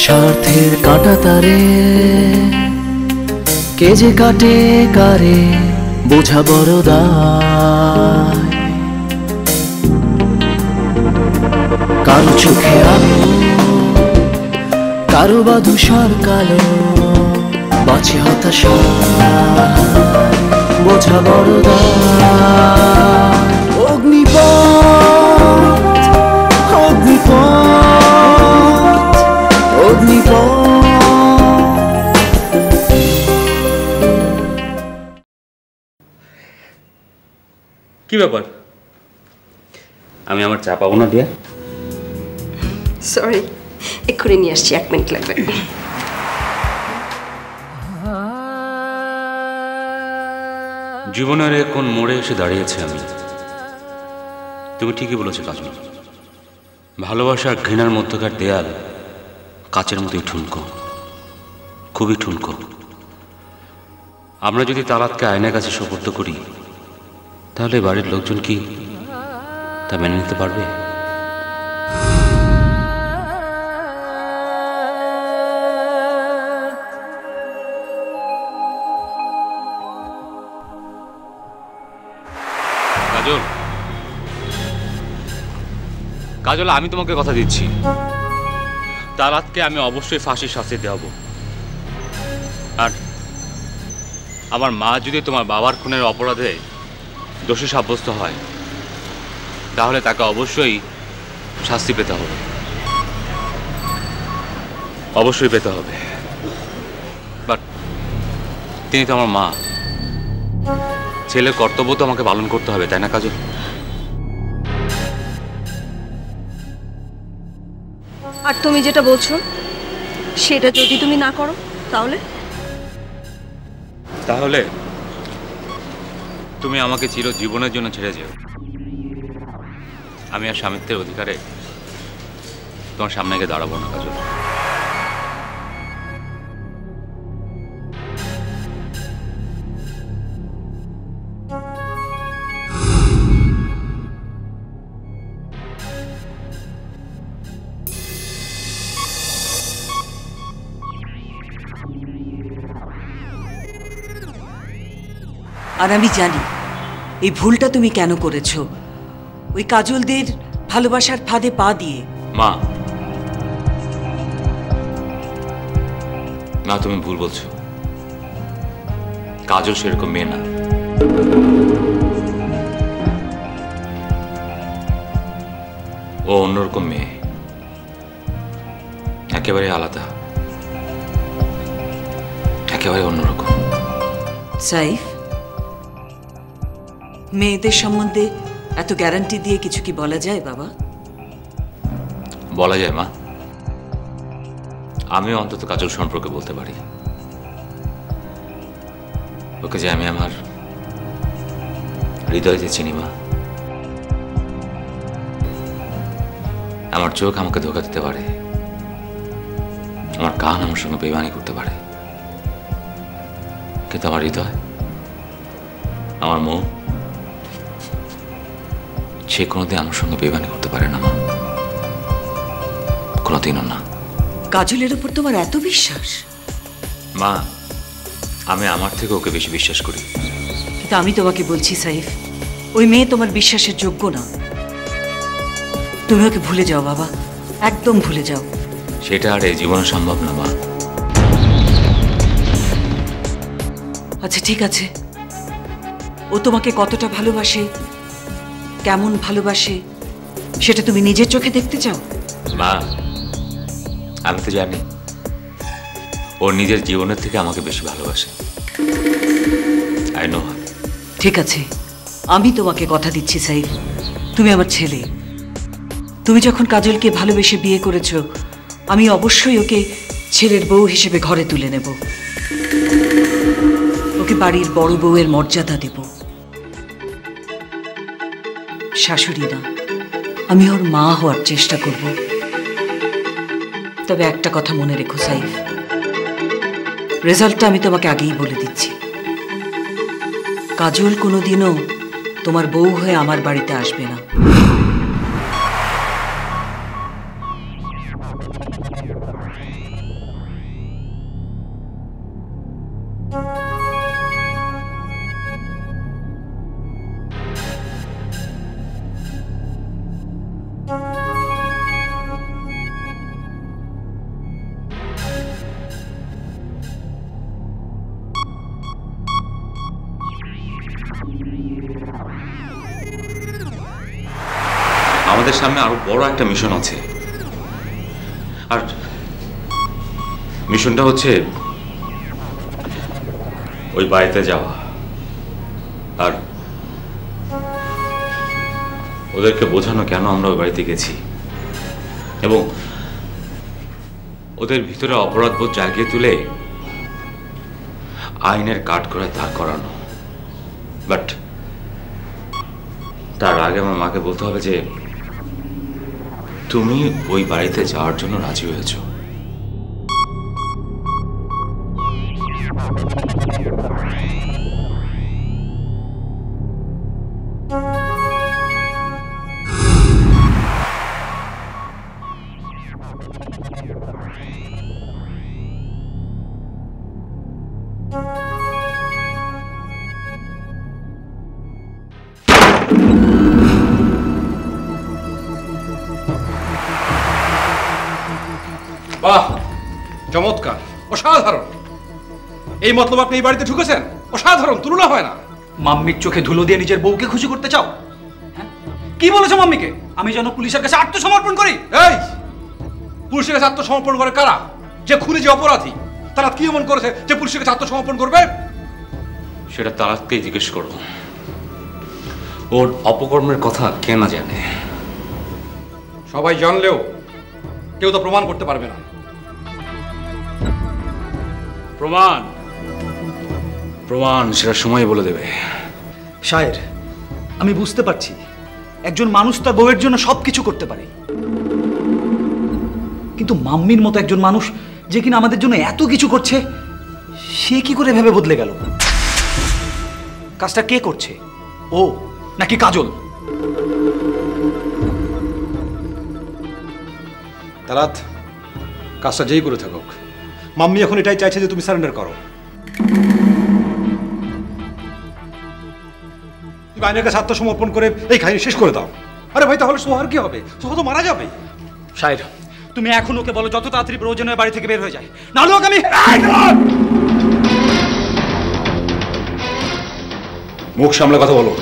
স্বার্থের কাঁটা তারে কে যে কাটে কারে বোঝা বড় দায়। কারো চোখে আলো কারো বা ধূসর কালো বাঁচে হতাশা বোঝা বড় দায়। অগ্নিপথ অগ্নিপথ অগ্নিপথ। কি ব্যাপার? আমি আমার চা পাবো না দিয়া? সরি, এক্ষুনি নিয়ে আসছি, 1 মিনিট লাগবে। জীবনের কোন মোড়ে এসে দাঁড়িয়েছে আমি। তুমি ঠিকই বলেছো কাজল, ভালোবাসা আর ঘৃণার মধ্যকার দেয়াল কাচের মতোই ঠুনকো, খুবই ঠুনকো। আমরা যদি তালাতকে আয়নার কাছে সোপর্দ করি তাহলে বাড়ির লোকজন কি তা মেনে নিতে পারবে? কাজল, কাজল, আমি তোমাকে কথা দিচ্ছি, তালাতকে আমি অবশ্যই ফাঁসির শাস্তি দেওয়াবো। আর আমার মা যদি তোমার বাবার খুনের অপরাধে দোষী সাব্যস্ত হয় তাহলে তাকে অবশ্যই শাস্তি পেতে হবে, অবশ্যই পেতে হবে। বাট তিনি তো আমার মা, ছেলের কর্তব্য তো আমাকে পালন করতে হবে, তাই না কাজল? আর তুমি যেটা বলছো সেটা যদি তুমি না করো তাহলে? তাহলে তুমি আমাকে চিরজীবনের জন্য ছেড়ে যেও। আমি আর স্বামিত্বের অধিকারে তোমার সামনে গিয়ে দাঁড়াবো না কাজল। আর আমি জানি এই ভুলটা তুমি কেন করেছো, ওই কাজলদের ভালোবাসার ফাঁদে পা দিয়ে। মা, না তুমি ভুল বলছো, কাজল সেরকম মেয়ে না। ও অন্যরকম মেয়ে, একেবারে আলাদা, একেবারে অন্যরকম। সাইফ, মেয়েদের সম্বন্ধে এত গ্যারান্টি দিয়ে কিছু কি বলা যায় বাবা? বলা যায় মা, আমিও অন্তত কাজল সম্পর্কে বলতে পারি। ওকে যে আমি আমার হৃদয়তে চিনি মা। আমার চোখ আমাকে ধোঁকা দিতে পারে, আমার কান আমার সঙ্গে বেইমানি করতে পারে, কিন্তু আমার হৃদয়, আমার মন, সে কোনোদিন আমার সঙ্গে বেইমানি করতে পারে না মা, কোনোদিনও না। কাজলের উপর তোমার এত বিশ্বাস? মা, আমি আমার থেকে ওকে বেশি বিশ্বাস করি। কিন্তু আমি তোমাকে বলছি সাইফ, ওই মেয়ে তোমার বিশ্বাসের যোগ্য না। তুমি ওকে ভুলে যাও বাবা, একদম ভুলে যাও। সেটা আর এই জীবনে সম্ভব না মা। আচ্ছা ঠিক আছে, ও তোমাকে কতটা ভালোবাসে, কেমন ভালোবাসে, সেটা তুমি নিজের চোখে দেখতে চাও? মা, আমি তো জানি ওর নিজের জীবনের থেকে আমাকে বেশি ভালোবাসে। I know. ঠিক আছে, আমি তোমাকে কথা দিচ্ছি সাইফ, তুমি আমার ছেলে। তুমি যখন কাজলকে ভালোবেসে বিয়ে করেছো, আমি অবশ্যই ওকে ছেলের বউ হিসেবে ঘরে তুলে নেব, ওকে বাড়ির বড় বউয়ের মর্যাদা দেব। শাশুড়ি না, আমি ওর মা হওয়ার চেষ্টা করব। তবে একটা কথা মনে রেখো সাইফ, রেজাল্টটা আমি তোমাকে আগেই বলে দিচ্ছি। কাজল কোনোদিনও তোমার বউ হয়ে আমার বাড়িতে আসবে না। আমাদের সামনে আরো বড় একটা মিশন আছে, আর মিশনটা হচ্ছে ওই বাড়িতে যাওয়া আর ওদেরকে বোঝানো কেন আমরা ওই বাড়িতে গেছি এবং ওদের ভিতরে অপরাধবোধ জাগিয়ে তুলে আইনের কাঠগড়ায় দাঁড় করানো। বাট তার আগে আমার মাকে বলতে হবে যে তুমি ওই বাড়িতে যাওয়ার জন্য রাজি হয়েছো। বাহ, চমৎকার, অসাধারণ। এই মতলব আপনি এই বাড়িতে ঢুকেছেন, অসাধারণ, তুলনা হয় না। মাম্মির চোখে ধুলো দিয়ে নিজের বউকে খুশি করতে চাও? হ্যাঁ, কি বলেছো মাম্মিকে? আমি যেন পুলিশের কাছে আত্মসমর্পণ করি? এই, পুলিশের কাছে আত্মসমর্পণ করে কারা? যে খুনি, যে অপরাধী, তারা কি এমন করেছে যে পুলিশের কাছে আত্মসমর্পণ করবে? সেটা তারাকেই জিজ্ঞেস করো। ওর অপকর্মের কথা কে না জানে? সবাই জানলেও কেউ তো প্রমাণ করতে পারবে না। প্রমাণ প্রমাণ সেটা সময় বলে দেবে। শায়ের, আমি বুঝতে পারছি একজন মানুষ তার বউয়ের জন্য সবকিছু করতে পারে, কিন্তু মাম্মির মতো একজন মানুষ যে কিনা আমাদের জন্য এত কিছু করছে, সে কি করে ভেবে বদলে গেল? কাজটা কে করছে, ও নাকি কাজল? তারাত, কাজটা যেই করে থাকুক, মাম্মি এখন এটাই চাইছে যে তুমি সারেন্ডার করো। তুমি আইনের কাছে আত্মসমর্পণ করে এই কাহিনী শেষ করে দাও। আরে ভাই, তাহলে সোহার কি হবে? সোহা তো মারা যাবে। শায়ের, তুমি এখন ওকে বলো যত তাড়াতাড়ি প্রয়োজন হয় বাড়ি থেকে বের হয়ে যায়, নাহলে ওকে আমি... মুখ সামলে কথা বলো।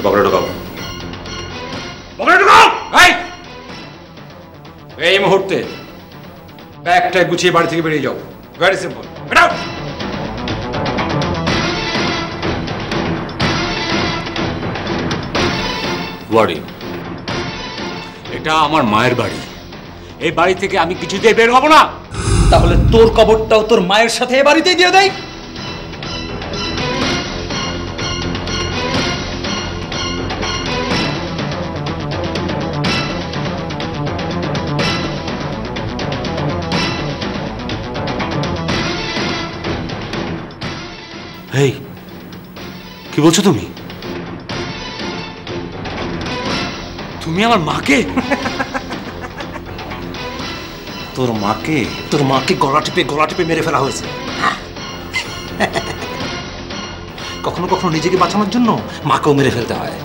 পকেটে ঢোকাও, পকেটে ঢোকাও। এই মুহূর্তে ব্যাগটা গুছিয়ে বাড়ি থেকে বেরিয়ে যাও। Very simple. বেটাও। ওয়ারি, এটা আমার মায়ের বাড়ি। এই বাড়ি থেকে আমি কিছুতেই বের হব না। তাহলে তোর কবরটাও তোর মায়ের সাথে এ বাড়িতেই দিয়ে দেয়। এই, কি বলছো তুমি? তুমি আমার মাকে? তোর মাকে গলা টিপে মেরে ফেলা হয়েছে। কখনো কখনো নিজেকে বাঁচানোর জন্য মাকেও মেরে ফেলতে হয়।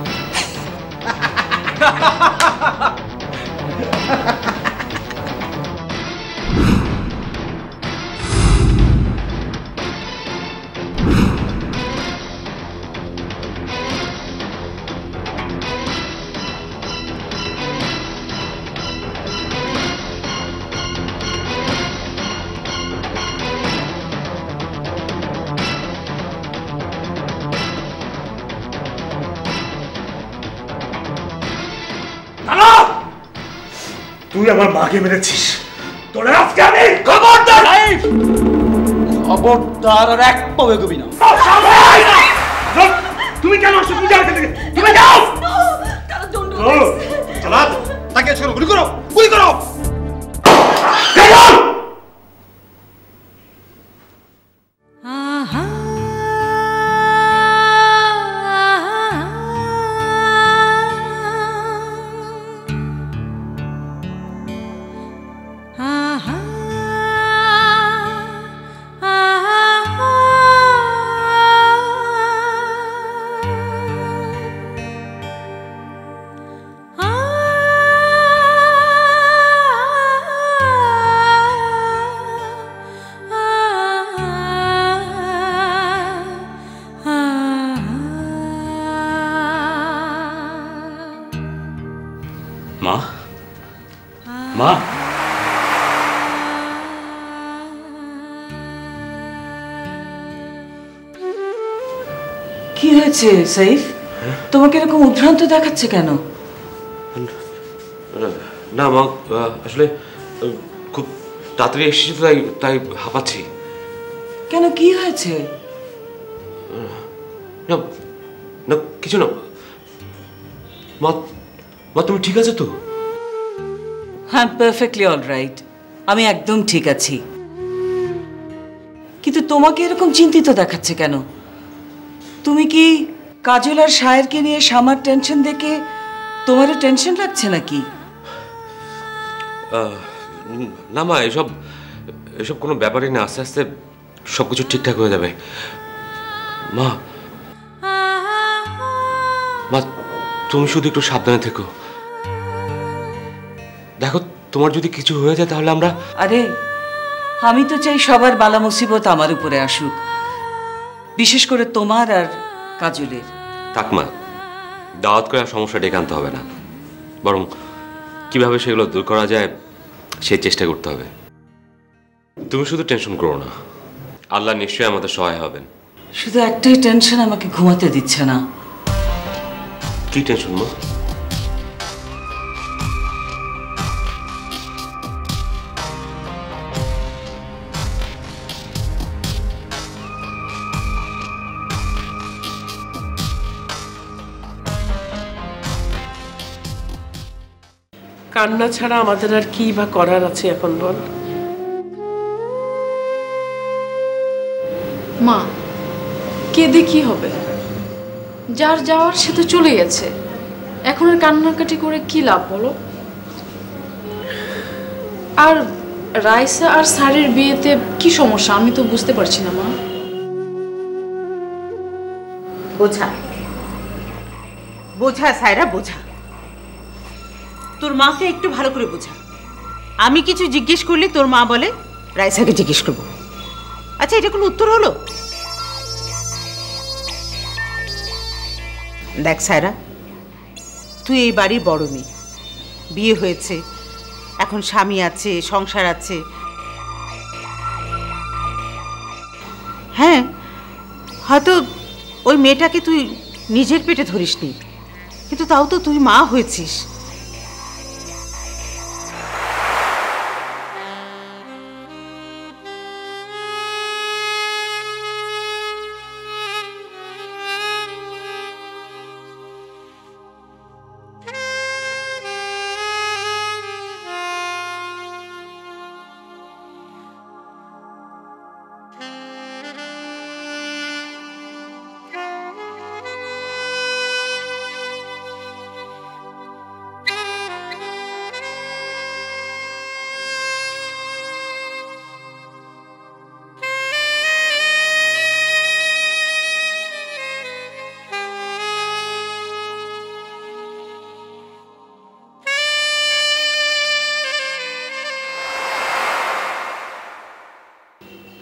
তুই আমার মাকে মেরেছিস, তোরা আজকে আমি খবরদার আর এক পাও এগোবি না। তুমি কেন আসছো? তুমি যাও, তুমি যাও। চালাত, তাকে ছেড়ে গুলি করো, গুলি করো। মা, কি হয়েছে সাইফ? তোমাকে এরকম উদ্ভ্রান্ত দেখাচ্ছে কেন? না মা, আসলে খুব তাড়াতাড়ি এসেছি তো, তাই হাঁপাচ্ছি। কেন, কি হয়েছে? না না, কিছু না মা। মা তুমি ঠিক আছে তো? হ্যাঁ, পারফেক্টলি অলরাইট, আমি একদম ঠিক আছি। কিন্তু তোমাকে এরকম চিন্তিত দেখাচ্ছে কেন? তুমি কি কাজল আর শায়েরকে নিয়ে সামার টেনশন দেখে তোমারও টেনশন লাগছে নাকি? না মা, এসব কোনো ব্যাপারই না, আস্তে আস্তে সব কিছু ঠিকঠাক হয়ে যাবে। মা মা, তুমি শুধু একটু সাবধানে থেকো। দেখো, তোমার যদি কিছু হয়ে যায় তাহলে আমরা... আরে, আমি তো চাই সবার বালা মুসিবত আমার উপরে আসুক, বিশেষ করে তোমার আর কাজলের। থাক মা, দাওয়াত করে সমস্যা ডেকে আনতে হবে না, বরং কিভাবে সেগুলো দূর করা যায় সেই চেষ্টা করতে হবে। তুমি শুধু টেনশন করো না, আল্লাহ নিশ্চয়ই আমাদের সহায় হবেন। শুধু একটাই টেনশন আমাকে ঘুমাতে দিচ্ছে না। কি টেনশন মা? কান্না ছাড়া আমাদের আর কি বা করার আছে এখন বল? মা, কেঁদে কি হবে? যার যাওয়ার সে তো চলে গেছে, এখন আর কান্নাকাটি করে কি লাভ বলো? আর রাইসা আর স্যারের বিয়েতে কি সমস্যা আমি তো বুঝতে পারছি না মা। বোঝা বোঝা সায়রা, বোঝা। তোর মাকে একটু ভালো করে বোঝা। আমি কিছু জিজ্ঞেস করলে তোর মা বলে রাইসাকে জিজ্ঞেস করবো। আচ্ছা, এটা কোনো উত্তর হলো? দেখ সায়রা, তুই এই বাড়ির বড় মেয়ে, বিয়ে হয়েছে, এখন স্বামী আছে, সংসার আছে। হ্যাঁ, হয়তো ওই মেয়েটাকে তুই নিজের পেটে ধরিসনি, কিন্তু তাও তো তুই মা হয়েছিস।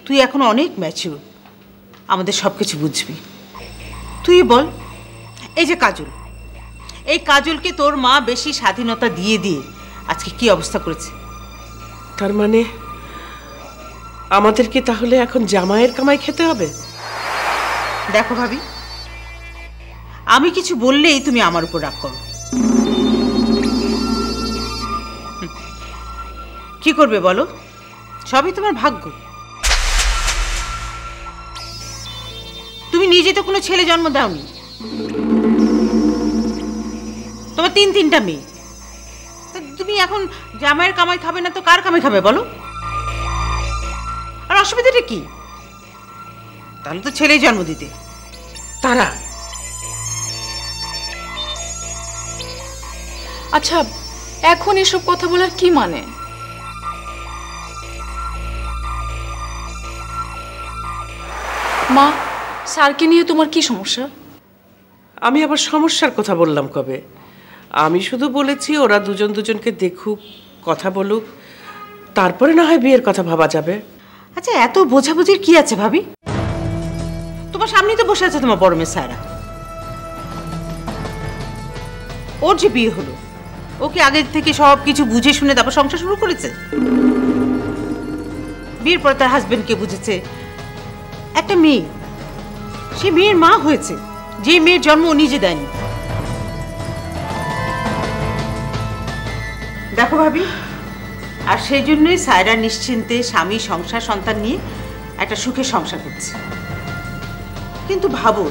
তুই এখন অনেক ম্যাচিউর, আমাদের সব কিছু বুঝবি। তুই বল, এই যে কাজল, এই কাজলকে তোর মা বেশি স্বাধীনতা দিয়ে দিয়ে আজকে কি অবস্থা করেছে। তার মানে আমাদেরকে তাহলে এখন জামাইয়ের কামাই খেতে হবে? দেখো ভাবি, আমি কিছু বললেই তুমি আমার উপর রাগ করো। কি করবে বলো? সবই তোমার ভাগ্য। তুমি নিজে তো কোনো ছেলে জন্ম দাওনি, তোমার তিনটা মেয়ে। তুমি এখন জামাইয়ের কামাই খাবে না তো কার কামাই খাবে বলো? আর অসুবিধাটা কি? তাহলে তো ছেলেই জন্ম দিতে। তারা আচ্ছা, এখন এসব কথা বলার কি মানে? মা, স্যারকে নিয়ে তোমার কি সমস্যা? আমি আবার সমস্যার কথা বললাম কবে? আমি শুধু বলেছি ওরা দুজন দুজনকে দেখুক, কথা বলুক, তারপরে না হয় বিয়ের কথা ভাবা যাবে। আচ্ছা, এত বোঝাবুঝির কি আছে ভাবি? তোমার সামনেই তো বসে আছে তোমার বড় মেয়ে সায়রা। ওর যে বিয়ে হলো, ওকে আগে থেকে সব কিছু বুঝে শুনে তারপর সংসার শুরু করেছে? বিয়ের পর তার হাজবেন্ডকে বুঝেছে। একটা মেয়ে, সে মেয়ের মা হয়েছে, যে মেয়ের জন্ম ও নিজে দেয়নি। দেখো ভাবি, আর সেই জন্যই সায়রা নিশ্চিন্তে স্বামী, সংসার, সন্তান নিয়ে একটা সুখে সংসার করছে। কিন্তু ভাবো,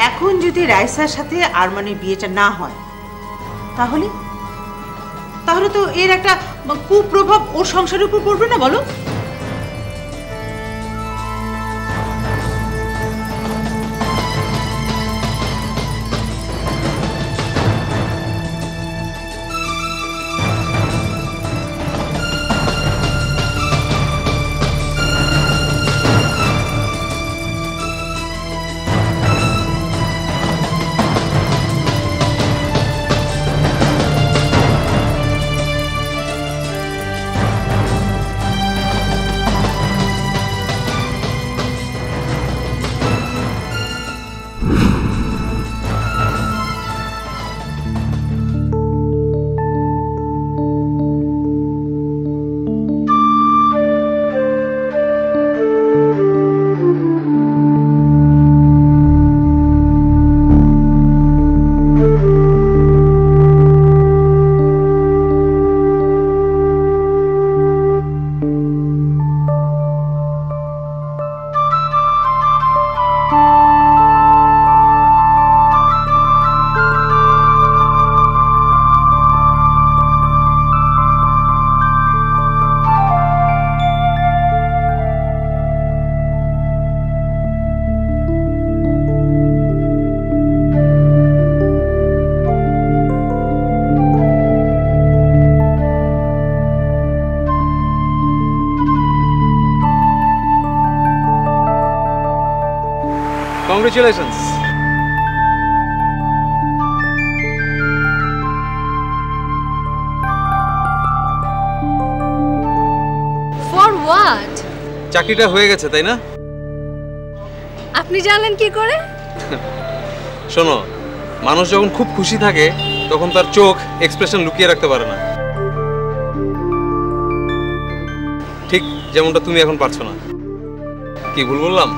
এখন যদি রাইসার সাথে আরমানের বিয়েটা না হয়, তাহলে তাহলে তো এর একটা কুপ্রভাব ওর সংসারের উপর পড়বে না বলো? Congratulations. For what? চাকরিটা হয়ে গেছে তাই না? আপনি জানলেন কি করে? শোনো, মানুষ যখন খুব খুশি থাকে তখন তার চোখ এক্সপ্রেশন লুকিয়ে রাখতে পারে না, ঠিক যেমনটা তুমি এখন পারছো না। কি ভুল বললাম?